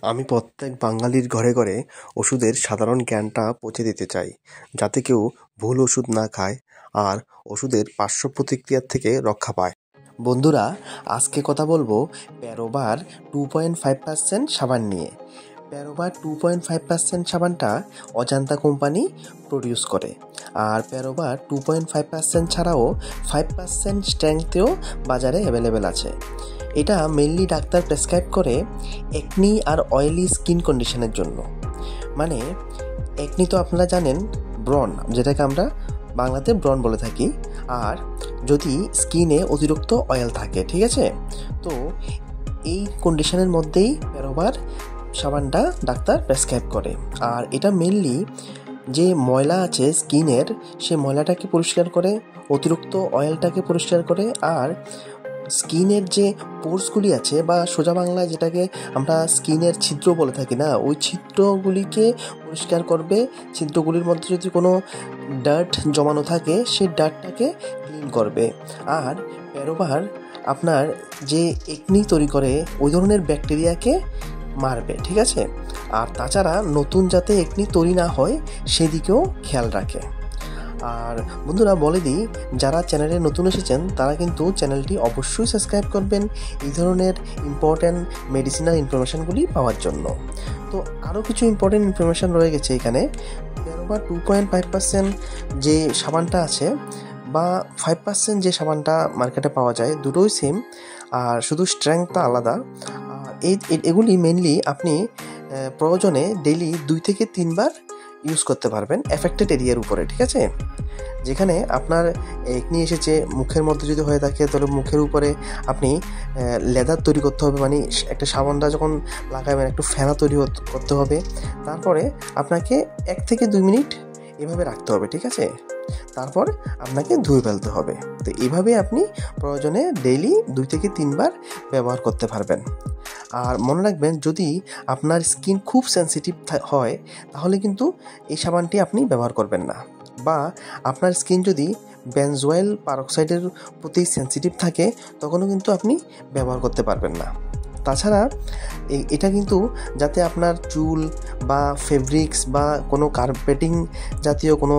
আমি প্রত্যেক বাঙালির ঘরে ঘরে ওষুধের সাধারণ জ্ঞানটা পৌঁছে দিতে চাই, যাতে কেউ ভুল ওষুধ না খায় আর ওষুধের পার্শ্ব প্রতিক্রিয়ার থেকে রক্ষা পায়। বন্ধুরা, আজকে কথা বলবো প্যারোবার 2.5% সাবান নিয়ে। প্যারোবার 2.5% সাবানটা অজান্তা কোম্পানি প্রডিউস করে, আর প্যারোবার 2.5% ছাড়াও 5% স্ট্রেংথেও বাজারে অ্যাভেলেবেল আছে। এটা মেনলি ডাক্তার প্রেসক্রাইব করে একনি আর অয়েলি স্কিন কন্ডিশনের জন্য। মানে একনি তো আপনারা জানেন ব্রণ, যেটাকে আমরা বাংলাতে ব্রণ বলে থাকি। আর যদি স্কিনে অতিরিক্ত অয়েল থাকে, ঠিক আছে, তো এই কন্ডিশনের মধ্যেই প্যারোবার সাবানটা ডাক্তার প্রেসক্রাইব করে। আর এটা মেনলি যে ময়লা আছে স্কিনের, সে ময়লাটাকে পরিষ্কার করে, অতিরিক্ত অয়েলটাকে পরিষ্কার করে, আর স্কিনের যে পোর্সগুলি আছে, বা সোজা বাংলায় যেটাকে আমরা স্কিনের ছিদ্র বলে থাকি না, ওই ছিদ্রগুলিকে পরিষ্কার করবে। ছিদ্রগুলির মধ্যে যদি কোনো ডার্ট জমানো থাকে, সেই ডার্টটাকে ক্লিন করবে। আর প্যারোবার আপনার যে একনি তৈরি করে ওই ধরনের ব্যাকটেরিয়াকে মারবে, ঠিক আছে। আর তাছাড়া নতুন যাতে একনি তৈরি না হয় সেদিকেও খেয়াল রাখে। আর বন্ধুরা, বলে দিই, যারা চ্যানেলে নতুন এসেছেন তারা কিন্তু চ্যানেলটি অবশ্যই সাবস্ক্রাইব করবেন এই ধরনের ইম্পর্ট্যান্ট মেডিসিনাল ইনফরমেশানগুলি পাওয়ার জন্য। তো আরও কিছু ইম্পর্ট্যান্ট ইনফরমেশান রয়ে গেছে এখানে। প্যারোবার 2.5% যে সাবানটা আছে, বা 5% যে সাবানটা মার্কেটে পাওয়া যায়, দুটোই সেম, আর শুধু স্ট্রেংথটা আলাদা। আর এগুলি মেনলি আপনি প্রয়োজনে ডেইলি 2 থেকে 3 বার ইউজ করতে পারবেন এফেক্টেড এরিয়ার উপরে, ঠিক আছে। যেখানে আপনার একনি এসেছে মুখের মধ্যে যদি হয়ে থাকে, তাহলে মুখের উপরে আপনি লেদার তৈরি করতে হবে, মানে একটা সাবানটা যখন লাগাবেন একটু ফেনা তৈরি করতে হবে। তারপরে আপনাকে 1 থেকে 2 মিনিট এভাবে রাখতে হবে, ঠিক আছে। তারপর আপনাকে ধুয়ে ফেলতে হবে। তো এইভাবে আপনি প্রয়োজনে ডেইলি 2 থেকে 3 বার ব্যবহার করতে পারবেন। আর মনে রাখবেন, যদি আপনার স্কিন খুব সেন্সিটিভ হয় তাহলে কিন্তু এই সাবানটি আপনি ব্যবহার করবেন না। বা আপনার স্কিন যদি বেনজোয়েল পারক্সাইডের প্রতি সেন্সিটিভ থাকে, তখনও কিন্তু আপনি ব্যবহার করতে পারবেন না। তাছাড়া এটা কিন্তু যাতে আপনার চুল বা ফেব্রিক্স বা কোনো কার্পেটিং জাতীয় কোনো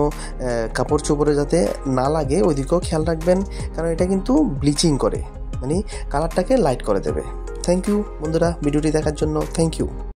কাপড় চোপড়ে যাতে না লাগে, ওই দিকেও খেয়াল রাখবেন, কারণ এটা কিন্তু ব্লিচিং করে, মানে কালারটাকে লাইট করে দেবে। থ্যাংক ইউ বন্ধুরা ভিডিওটি দেখার জন্য। Thank you.